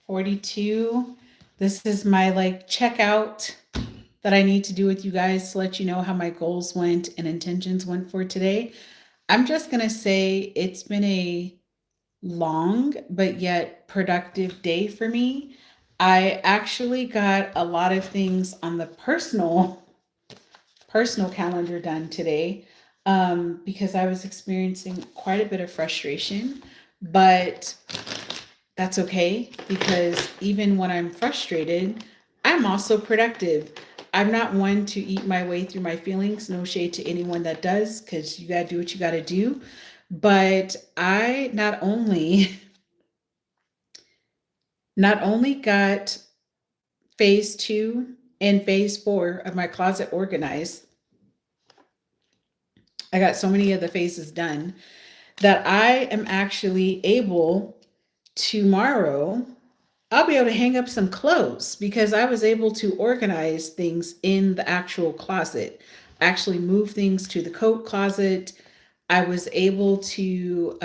42. This is my like checkout that I need to do with you guys to let you know how my goals went and intentions went for today. I'm just going to say it's been a long but yet productive day for me. I actually got a lot of things on the personal calendar done today because I was experiencing quite a bit of frustration, but that's okay because even when I'm frustrated, I'm also productive. I'm not one to eat my way through my feelings. No shade to anyone that does, because you got to do what you got to do. But I not only got phase 2 and phase 4 of my closet organized, I got so many of the phases done that I am actually able tomorrow, I'll be able to hang up some clothes because I was able to organize things in the actual closet, actually move things to the coat closet. I was able to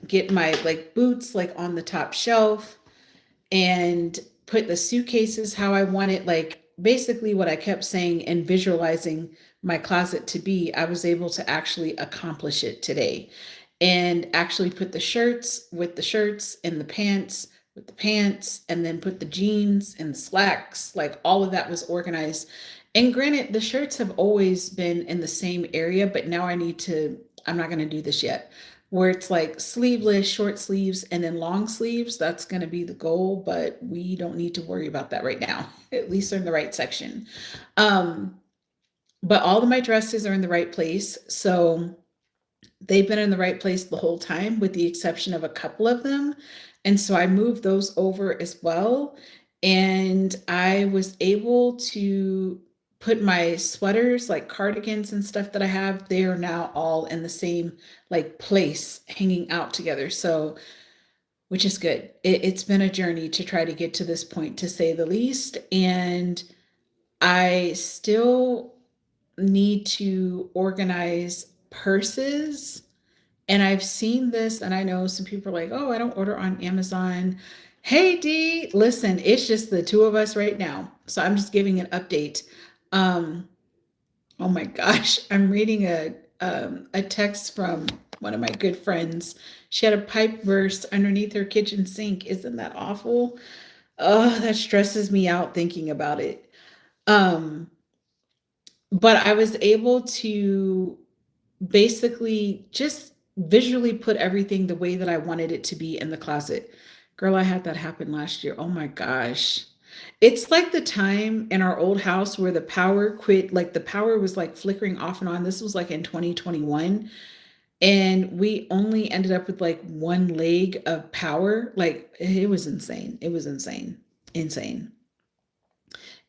get my like boots like on the top shelf and put the suitcases how I want it, like basically what I kept saying and visualizing my closet to be. I was able to actually accomplish it today and actually put the shirts with the shirts and the pants with the pants and then put the jeans and the slacks. Like all of that was organized. And granted, the shirts have always been in the same area, but now I'm not going to do this yet, where it's like sleeveless, short sleeves, and then long sleeves. That's going to be the goal, but we don't need to worry about that right now. At least they're in the right section. Um, but all of my dresses are in the right place. So they've been in the right place the whole time, with the exception of a couple of them. And so I moved those over as well. And I was able to put my sweaters, like cardigans and stuff that I have, they are now all in the same like place hanging out together. So, which is good. It's been a journey to try to get to this point, to say the least. And I still need to organize purses. And I've seen this, and I know some people are like, oh, I don't order on Amazon. Hey, D, listen, it's just the two of us right now. So I'm just giving an update. Um, oh my gosh, I'm reading a text from one of my good friends. She had a pipe burst underneath her kitchen sink. Isn't that awful? Oh, that stresses me out thinking about it. Um, but I was able to basically just visually put everything the way that I wanted it to be in the closet. Girl, I had that happen last year. Oh my gosh. It's like the time in our old house where the power quit, like the power was like flickering off and on. This was like in 2021. And we only ended up with like one leg of power. Like it was insane. It was insane. Insane.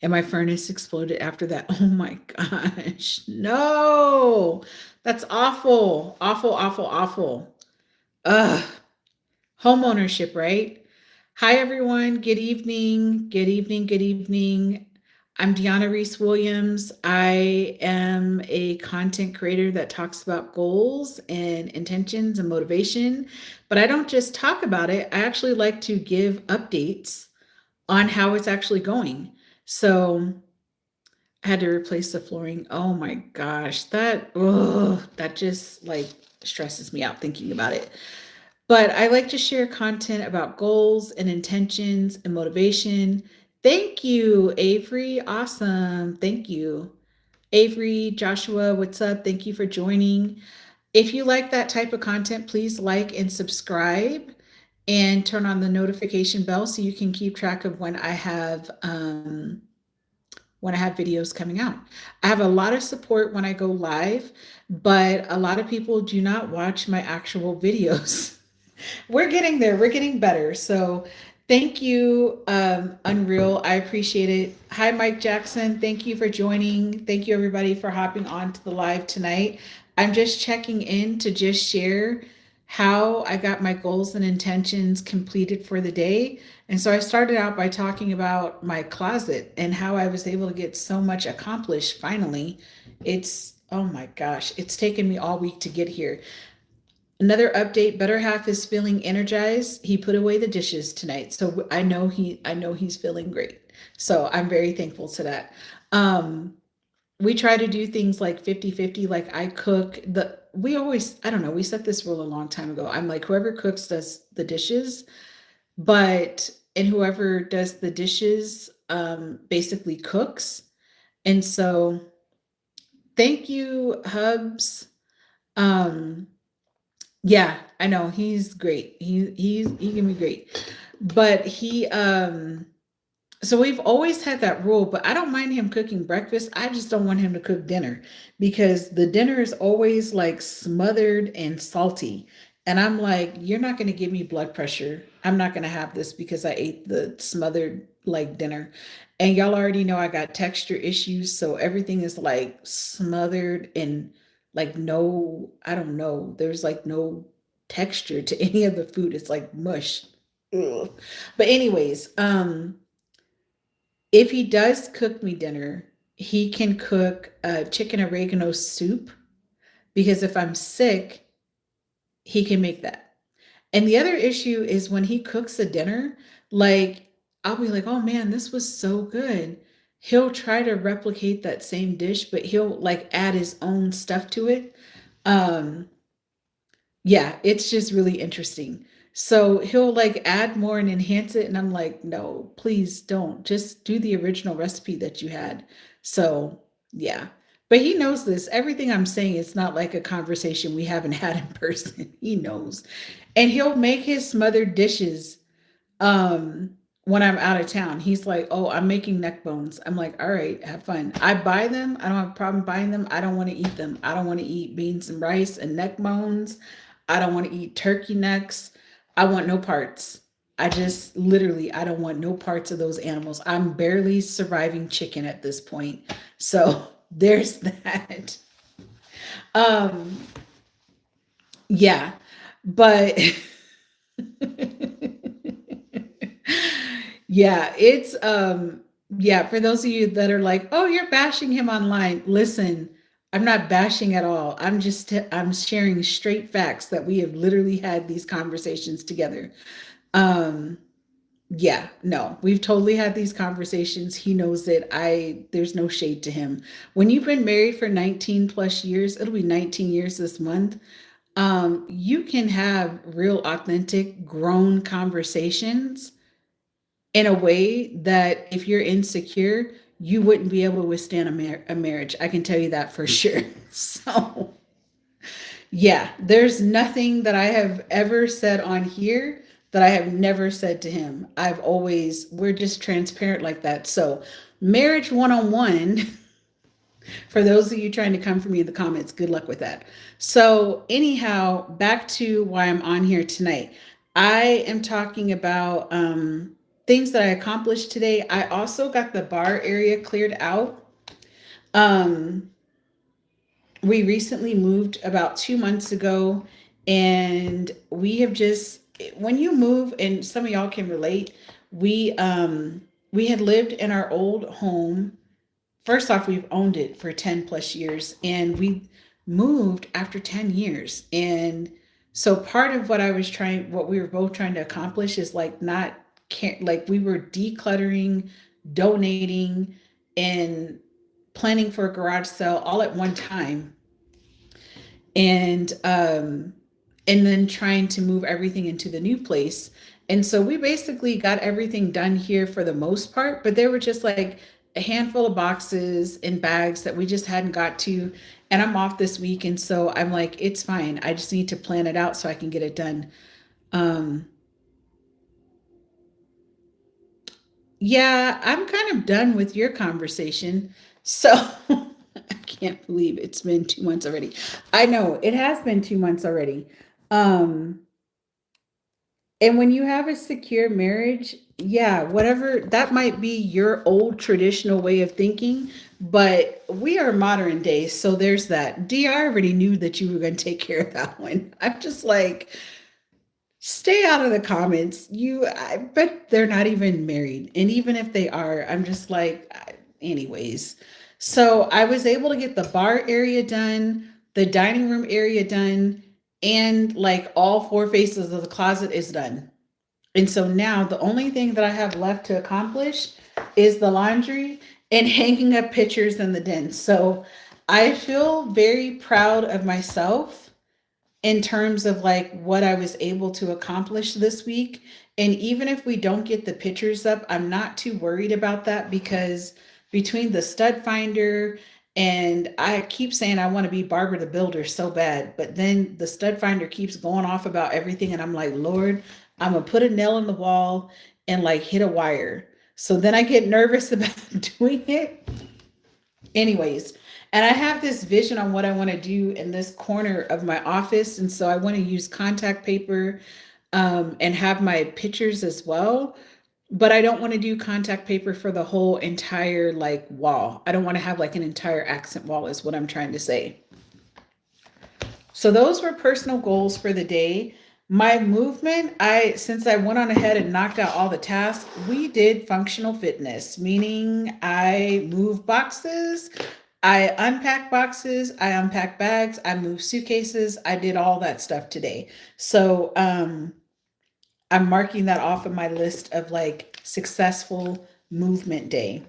And my furnace exploded after that. Oh my gosh. No. That's awful. Awful, awful, awful. Ugh. Home ownership, right? Hi, everyone. Good evening. Good evening. Good evening. I'm Diona Reese Williams. I am a content creator that talks about goals and intentions and motivation, but I don't just talk about it. I actually like to give updates on how it's actually going. So I had to replace the flooring. Oh my gosh, that just like stresses me out thinking about it. But I like to share content about goals and intentions and motivation. Thank you, Avery. Awesome. Thank you. Avery, Joshua, what's up? Thank you for joining. If you like that type of content, please like and subscribe and turn on the notification bell so you can keep track of when I have videos coming out. I have a lot of support when I go live, but a lot of people do not watch my actual videos. We're getting there. We're getting better. So thank you, Unreal. I appreciate it. Hi, Mike Jackson. Thank you for joining. Thank you, everybody, for hopping on to the live tonight. I'm just checking in to just share how I got my goals and intentions completed for the day. And so I started out by talking about my closet and how I was able to get so much accomplished finally. Oh my gosh, it's taken me all week to get here. Another update, better half is feeling energized. He put away the dishes tonight. So I know he's feeling great. So I'm very thankful to that. Um we try to do things like 50-50. Like I cook the we always I don't know, we set this rule a long time ago. I'm like whoever cooks does the dishes, but and whoever does the dishes basically cooks. And so thank you, Hubs. Um Yeah, I know, he's great. He can be great. But so we've always had that rule, but I don't mind him cooking breakfast. I just don't want him to cook dinner because the dinner is always like smothered and salty. And I'm like, you're not going to give me blood pressure. I'm not going to have this because I ate the smothered like dinner. And y'all already know I got texture issues, so everything is like smothered and like no, I don't know. There's like no texture to any of the food. It's like mush. Ugh. But anyways, if he does cook me dinner, he can cook a chicken oregano soup because if I'm sick, he can make that. And the other issue is when he cooks a dinner, like I'll be like, "Oh man, this was so good." He'll try to replicate that same dish, but he'll like add his own stuff to it. Um Yeah, it's just really interesting. So he'll like add more and enhance it, and I'm like, no, please don't. Just do the original recipe that you had. So yeah. But he knows this. Everything I'm saying is not like a conversation we haven't had in person. He knows. And he'll make his smothered dishes when I'm out of town. He's like, "Oh, I'm making neck bones." I'm like, "All right, have fun." I buy them. I don't have a problem buying them. I don't want to eat them. I don't want to eat beans and rice and neck bones. I don't want to eat turkey necks. I want no parts. I just literally I don't want no parts of those animals. I'm barely surviving chicken at this point. So, there's that. Um yeah. But yeah, it's yeah, for those of you that are like, "Oh, you're bashing him online." Listen, I'm not bashing at all. I'm sharing straight facts that we have literally had these conversations together. Um yeah, no. We've totally had these conversations. He knows that there's no shade to him. When you've been married for 19 plus years, it'll be 19 years this month. You can have real authentic grown conversations in a way that if you're insecure, you wouldn't be able to withstand a marriage. I can tell you that for sure. So, yeah, there's nothing that I have ever said on here that I have never said to him. We're just transparent like that. So, marriage 101, for those of you trying to come for me in the comments, good luck with that. So, anyhow, back to why I'm on here tonight. I am talking about things that I accomplished today. I also got the bar area cleared out. Um, we recently moved about 2 months ago, and we have just, when you move, and some of y'all can relate, we had lived in our old home. First off, we've owned it for 10 plus years, and we moved after 10 years. And so part of what we were both trying to accomplish is like not like we were decluttering, donating, and planning for a garage sale all at one time. And then trying to move everything into the new place. And so we basically got everything done here for the most part, but there were just like a handful of boxes and bags that we just hadn't got to. And I'm off this week, and so I'm like, it's fine. I just need to plan it out so I can get it done. Um yeah, I'm kind of done with your conversation. So I can't believe it's been 2 months already. I know it has been 2 months already. Um And when you have a secure marriage, yeah, whatever, that might be your old traditional way of thinking, but we are modern day. So there's that. D, I already knew that you were going to take care of that one. I'm just like, stay out of the comments. I bet they're not even married. And even if they are, I'm just like, anyways. So I was able to get the bar area done, the dining room area done, and like all 4 faces of the closet is done. And so now the only thing that I have left to accomplish is the laundry and hanging up pictures in the den. So I feel very proud of myself in terms of like what I was able to accomplish this week. And even if we don't get the pictures up, I'm not too worried about that, because between the stud finder, and I keep saying I want to be Barbara the Builder so bad, but then the stud finder keeps going off about everything. And I'm like, Lord, I'm going to put a nail in the wall and like hit a wire. So then I get nervous about doing it. Anyways, and I have this vision on what I want to do in this corner of my office. And so I want to use contact paper and have my pictures as well. But I don't want to do contact paper for the whole entire like wall. I don't want to have like an entire accent wall is what I'm trying to say. So those were personal goals for the day. My movement, since I went on ahead and knocked out all the tasks, we did functional fitness, meaning I moved boxes, I unpacked boxes, I unpacked bags, I moved suitcases, I did all that stuff today. So I'm marking that off of my list of like successful movement day.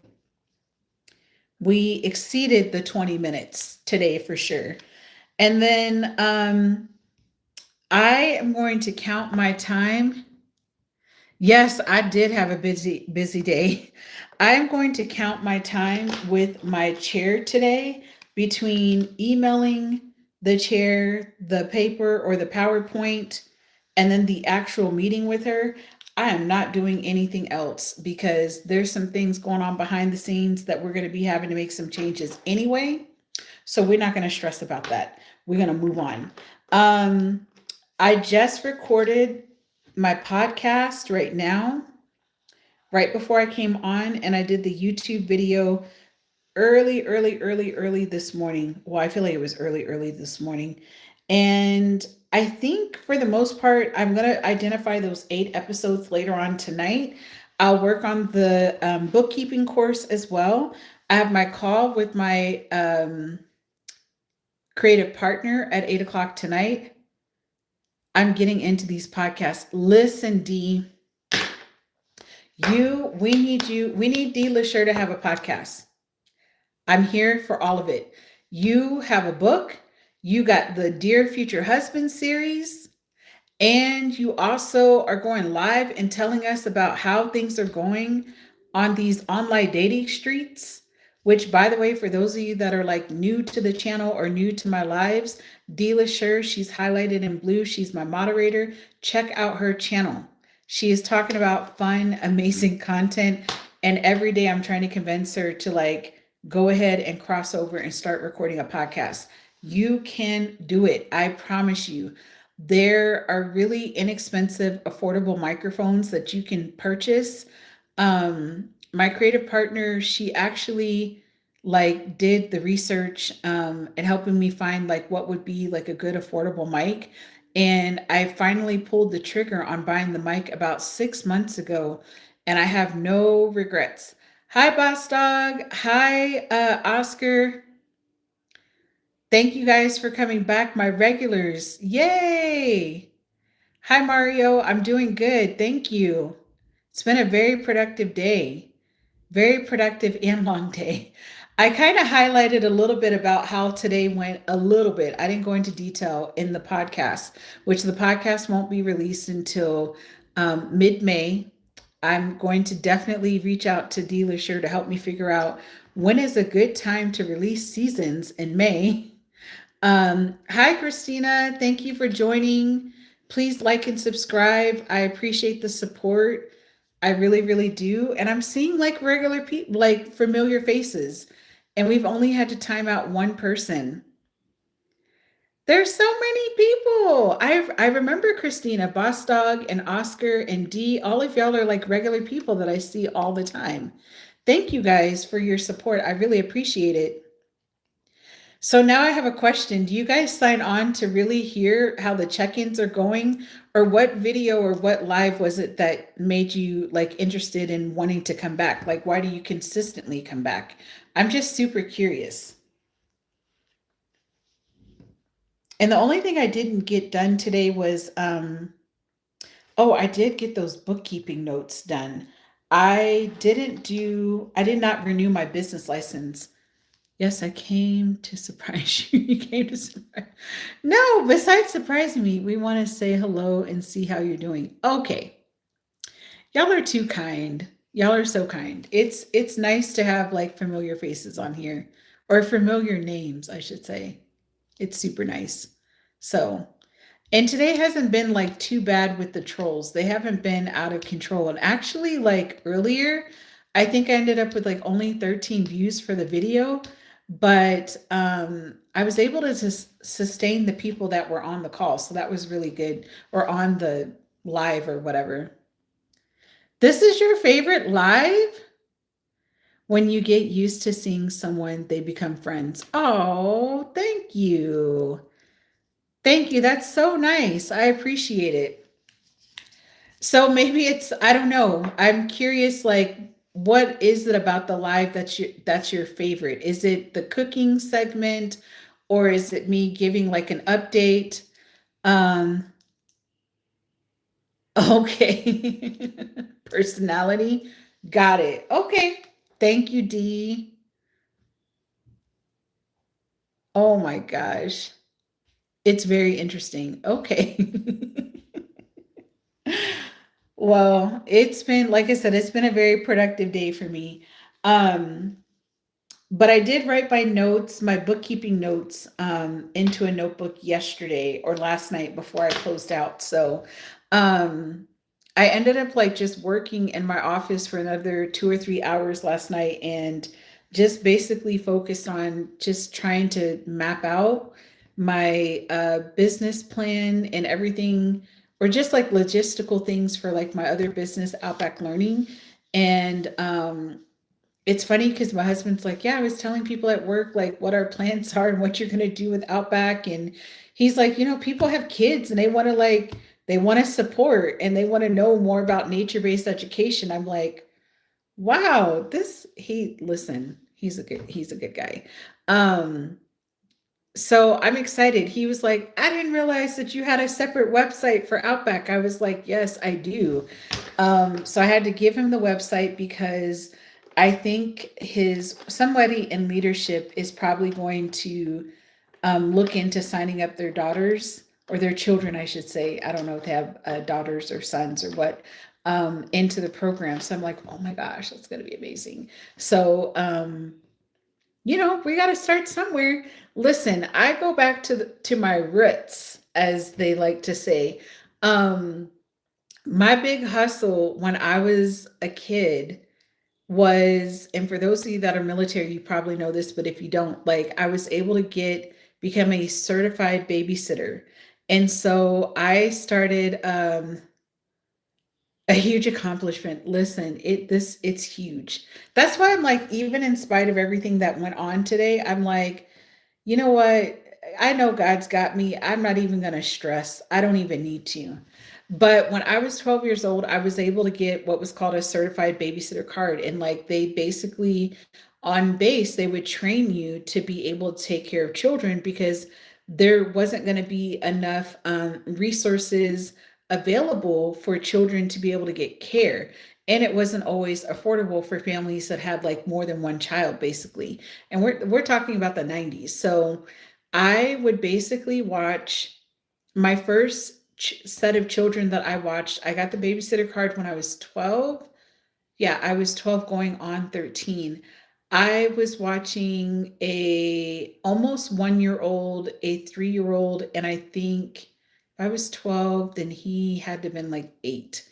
We exceeded the 20 minutes today for sure. And then I am going to count my time. Yes, I did have a busy day. I am going to count my time with my chair today between emailing the chair, the paper or the PowerPoint, and then the actual meeting with her. I am not doing anything else because there's some things going on behind the scenes that we're going to be having to make some changes anyway. So we're not going to stress about that. We're going to move on. I just recorded my podcast right now, right before I came on, and I did the YouTube video early this morning. Well, I feel like it was early this morning. And I think for the most part, I'm going to identify those 8 episodes later on tonight. I'll work on the bookkeeping course as well. I have my call with my creative partner at 8 o'clock tonight. I'm getting into these podcasts. Listen, D, we need D. LaSure to have a podcast. I'm here for all of it. You have a book. You got the Dear Future Husband series. And you also are going live and telling us about how things are going on these online dating streets, which, by the way, for those of you that are like new to the channel or new to my lives, D. LaSure, she's highlighted in blue. She's my moderator. Check out her channel. She is talking about fun, amazing content. And every day I'm trying to convince her to like go ahead and cross over and start recording a podcast. You can do it. I promise you. There are really inexpensive, affordable microphones that you can purchase. My creative partner, she actually like did the research and helping me find like what would be like a good affordable mic. And I finally pulled the trigger on buying the mic about 6 months ago, and I have no regrets. Hi, Boss Dog. Hi, Oscar. Thank you guys for coming back, my regulars. Yay! Hi, Mario. I'm doing good. Thank you. It's been a very productive day. Very productive and long day. I kind of highlighted a little bit about how today went a little bit. I didn't go into detail in the podcast, which the podcast won't be released until mid-May. I'm going to definitely reach out to D. LaSure to help me figure out when is a good time to release seasons in May. Hi, Christina. Thank you for joining. Please like and subscribe. I appreciate the support. I really do. And I'm seeing like regular people, like familiar faces. And we've only had to time out one person. There's so many people. I remember Christina, Boss Dog, and Oscar, and Dee. All of y'all are like regular people that I see all the time. Thank you guys for your support. I really appreciate it. So now I have a question. Do you guys sign on to really hear how the check-ins are going? Or what video or what live was it that made you like interested in wanting to come back? Like, why do you consistently come back? I'm just super curious. And the only thing I didn't get done today was oh, I did get those bookkeeping notes done. I did not renew my business license. Yes, I came to surprise you. You came to surprise. No, besides surprising me, we want to say hello and see how you're doing. Okay. Y'all are too kind. Y'all are so kind. It's nice to have like familiar faces on here, or familiar names, I should say. It's super nice. So, and today hasn't been like too bad with the trolls. They haven't been out of control. And actually, like earlier, I think I ended up with like only 13 views for the video, but I was able to sustain the people that were on the call. So that was really good, or on the live or whatever. This is your favorite live? When you get used to seeing someone, they become friends. Oh, thank you. Thank you. That's so nice. I appreciate it. So maybe it's, I don't know. I'm curious, like, what is it about the live that's your favorite? Is it the cooking segment, or is it me giving like an update? Um okay. Personality. Got it. Okay. Thank you, Dee. Oh my gosh. It's very interesting. Okay. Well, it's been, like I said, it's been a very productive day for me. Um, but I did write my notes, my bookkeeping notes, into a notebook yesterday or last night before I closed out. So, um, I ended up like just working in my office for another 2 or 3 hours last night, and just basically focused on just trying to map out my business plan and everything, or just like logistical things for like my other business, Outback Learning. And it's funny because my husband's like, yeah, I was telling people at work like what our plans are and what you're gonna do with Outback. And he's like, people have kids and they want to support and they want to know more about nature-based education. I'm like, wow, he's a good guy. Um, so I'm excited. He was like, I didn't realize that you had a separate website for Outback. I was like, yes, I do. So I had to give him the website because I think his somebody in leadership is probably going to look into signing up their daughters, or their children, I should say. I don't know if they have daughters or sons or what, into the program. So I'm like, oh my gosh, that's going to be amazing. So, we got to start somewhere. Listen, I go back to my roots, as they like to say. Um, my big hustle when I was a kid was, and for those of you that are military, you probably know this, but if you don't, like, I was able to become a certified babysitter. And so I started a huge accomplishment. Listen, it's huge. That's why I'm like, even in spite of everything that went on today, I'm like, you know what? I know God's got me. I'm not even going to stress. I don't even need to. But when I was 12 years old, I was able to get what was called a certified babysitter card. And like, they basically, on base, they would train you to be able to take care of children, because there wasn't going to be enough resources available for children to be able to get care. And it wasn't always affordable for families that had like more than one child, basically. And we're talking about the 90s. So I would basically watch my first set of children that I watched. I got the babysitter card when I was 12. Yeah, I was 12 going on 13. I was watching a almost 1 year old, a 3 year old, and I think if I was 12, then he had to have been like 8.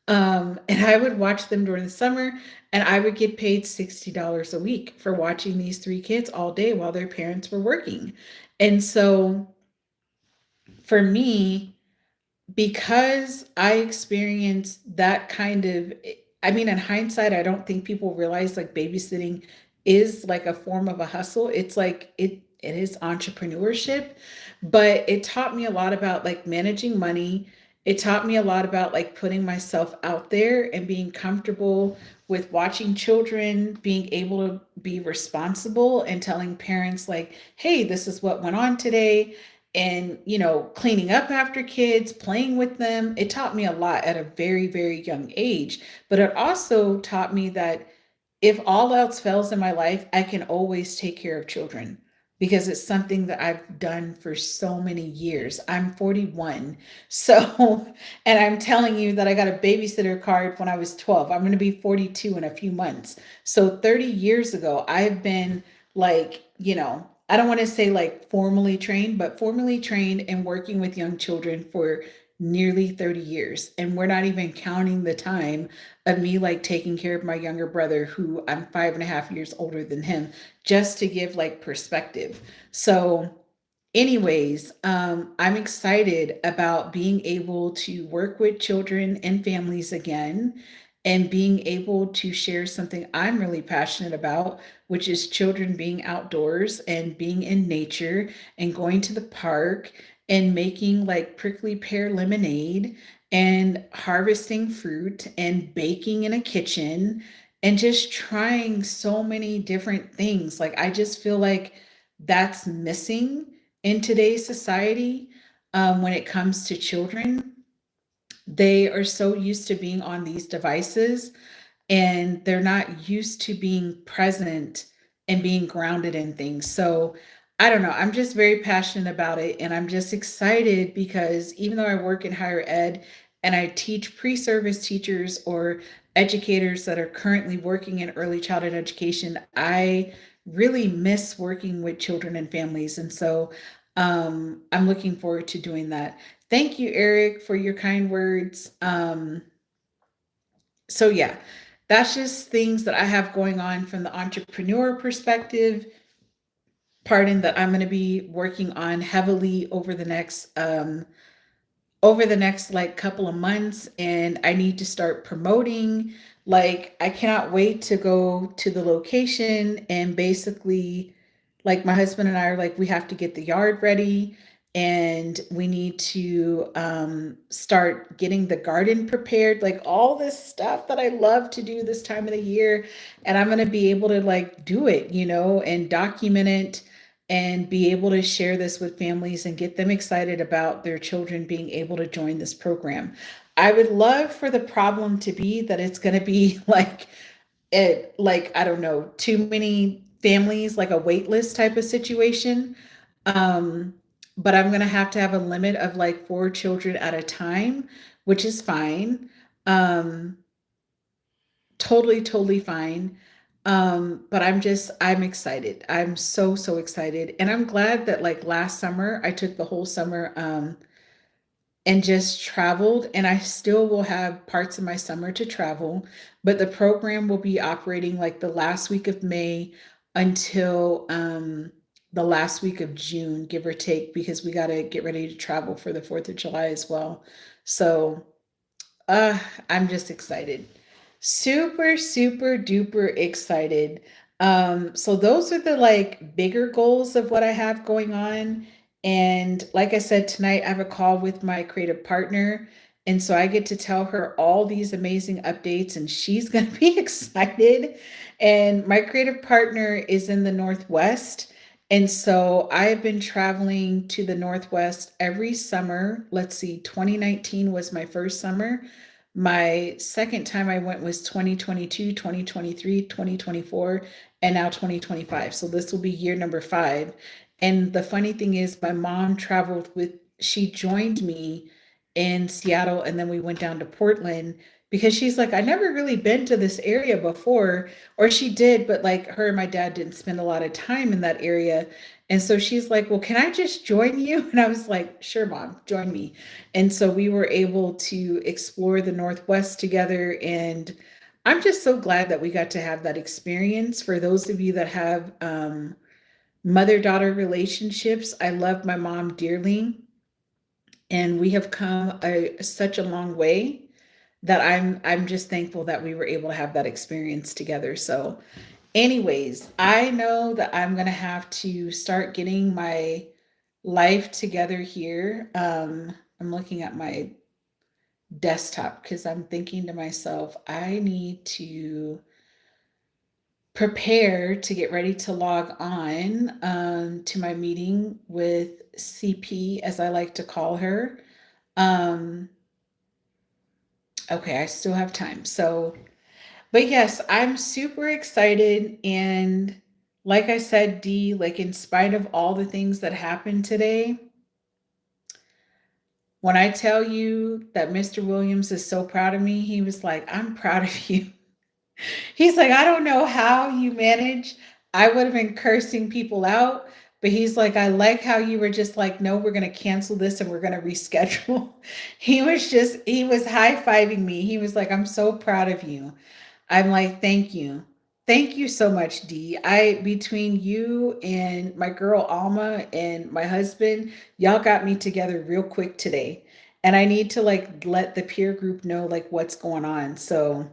And I would watch them during the summer, and I would get paid $60 a week for watching these 3 kids all day while their parents were working. And so for me, because I experienced that kind of, I mean, in hindsight, I don't think people realize like babysitting is like a form of a hustle. It's like it is entrepreneurship, but it taught me a lot about like managing money. It taught me a lot about like putting myself out there and being comfortable with watching children, being able to be responsible and telling parents like, hey, this is what went on today. and, cleaning up after kids, playing with them. It taught me a lot at a very, very young age. But it also taught me that if all else fails in my life, I can always take care of children because it's something that I've done for so many years. I'm 41. So, and I'm telling you that I got a babysitter card when I was 12. I'm going to be 42 in a few months. So, 30 years ago, I've been like, I don't want to say like formally trained, but formally trained and working with young children for nearly 30 years. And we're not even counting the time of me like taking care of my younger brother, who I'm 5.5 years older than him, just to give like perspective. So, anyways, I'm excited about being able to work with children and families again and being able to share something I'm really passionate about, which is children being outdoors and being in nature and going to the park and making like prickly pear lemonade and harvesting fruit and baking in a kitchen and just trying so many different things. Like, I just feel like that's missing in today's society when it comes to children. They are so used to being on these devices and they're not used to being present and being grounded in things. So I don't know. I'm just very passionate about it. And I'm just excited because even though I work in higher ed and I teach pre service teachers or educators that are currently working in early childhood education, I really miss working with children and families. And so I'm looking forward to doing that. Thank you, Eric, for your kind words. So yeah, that's just things that I have going on from the entrepreneur perspective. Pardon, that I'm going to be working on heavily over the next like couple of months, and I need to start promoting. Like, I cannot wait to go to the location and basically, like, my husband and I are like, we have to get the yard ready and we need to start getting the garden prepared, like all this stuff that I love to do this time of the year. And I'm going to be able to like do it, and document it and be able to share this with families and get them excited about their children being able to join this program. I would love for the problem to be that it's going to be like I don't know, too many families, like a wait list type of situation. Um, but I'm going to have a limit of like 4 children at a time, which is fine. Um, Totally, totally fine. But I'm excited. I'm so, so excited. And I'm glad that like last summer, I took the whole summer and just traveled. And I still will have parts of my summer to travel, but the program will be operating like the last week of May until the last week of June, give or take, because we got to get ready to travel for the 4th of July as well. So uh, I'm just excited. Super, super duper excited. So those are the like bigger goals of what I have going on. And like I said, tonight I have a call with my creative partner. And so I get to tell her all these amazing updates, and she's going to be excited. And my creative partner is in the Northwest. And so I have been traveling to the Northwest every summer. Let's see, 2019 was my first summer. My second time I went was 2022, 2023, 2024, and now 2025. So this will be year number 5. And the funny thing is, my mom she joined me in Seattle, and then we went down to Portland because she's like, I never really been to this area before. Or she did, but like her and my dad didn't spend a lot of time in that area. And so she's like, well, can I just join you? And I was like, sure, mom, join me. And so we were able to explore the Northwest together. And I'm just so glad that we got to have that experience. For those of you that have mother daughter relationships, I love my mom dearly. And we have come such a long way that I'm just thankful that we were able to have that experience together. So, anyways, I know that I'm going to have to start getting my life together here. I'm looking at my desktop because I'm thinking to myself, I need to prepare to get ready to log on to my meeting with CP, as I like to call her. Um, okay, I still have time. So, but yes, I'm super excited. And like I said, Dee, like in spite of all the things that happened today, when I tell you that Mr. Williams is so proud of me, he was like, I'm proud of you. He's like, I don't know how you manage. I would have been cursing people out, but he's like, I like how you were just like, no, we're going to cancel this and we're going to reschedule. He was high fiving me. He was like, I'm so proud of you. I'm like, thank you. Thank you so much, Dee. Between you and my girl Alma and my husband, y'all got me together real quick today. And I need to like let the peer group know like what's going on. So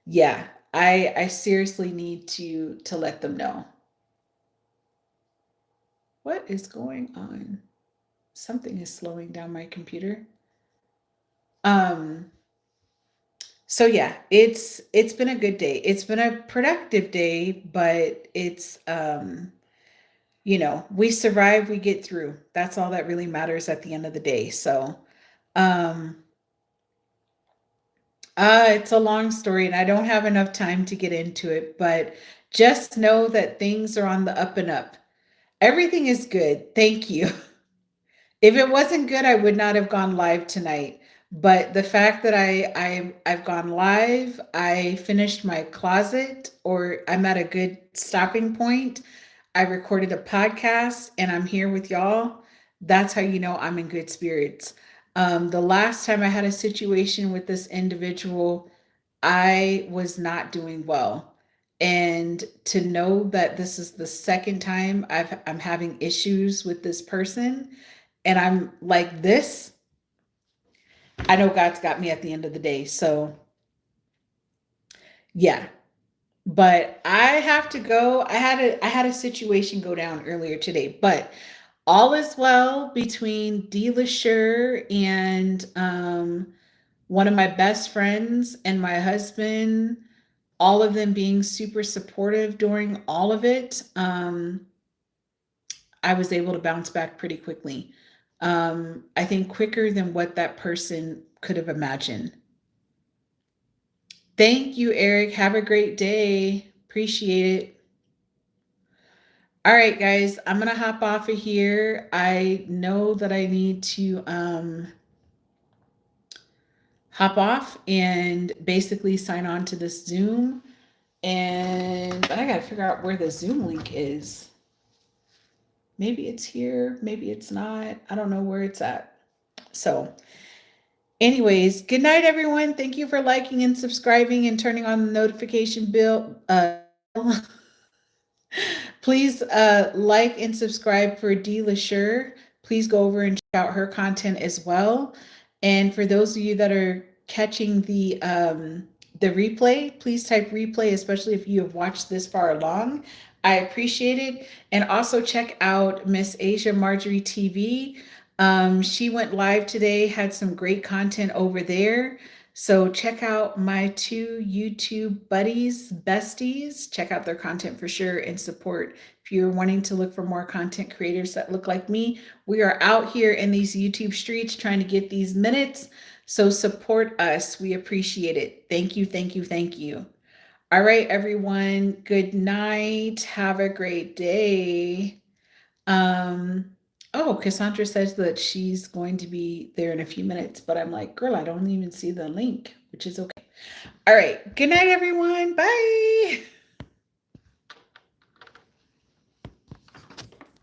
yeah, I seriously need to let them know. What is going on? Something is slowing down my computer. Um so yeah, it's been a good day. It's been a productive day, but we survive, we get through. That's all that really matters at the end of the day. So um it's a long story and I don't have enough time to get into it, but just know that things are on the up and up. Everything is good. Thank you. If it wasn't good, I would not have gone live tonight. But the fact that I've gone live, I finished my closet, or I'm at a good stopping point. I recorded a podcast and I'm here with y'all. That's how you know I'm in good spirits. The last time I had a situation with this individual, I was not doing well. And to know that this is the second time I'm having issues with this person and I'm like this, I know God's got me at the end of the day. So, yeah. But I have to go. I had a situation go down earlier today, but all is well between D. LaSure and one of my best friends and my husband, all of them being super supportive during all of it. I was able to bounce back pretty quickly. I think quicker than what that person could have imagined. Thank you, Eric. Have a great day. Appreciate it. All right, guys, I'm going to hop off of here. I know that I need to hop off and basically sign on to this Zoom. But I got to figure out where the Zoom link is. Maybe it's here, maybe it's not. I don't know where it's at. So, anyways, good night, everyone. Thank you for liking and subscribing and turning on the notification bell. Please like and subscribe for Dee LaSure. Please go over and check out her content as well. And for those of you that are catching the replay, please type replay, especially if you have watched this far along. I appreciate it. And also check out Miss Asia Marjorie TV. She went live today, had some great content over there. So check out my two YouTube buddies, besties. Check out their content for sure and support. If you're wanting to look for more content creators that look like me, we are out here in these YouTube streets trying to get these minutes. So support us. We appreciate it. Thank you, thank you, thank you. All right, everyone. Good night. Have a great day. Oh, Cassandra says that she's going to be there in a few minutes, but I'm like, girl, I don't even see the link, which is okay. All right. Good night, everyone. Bye.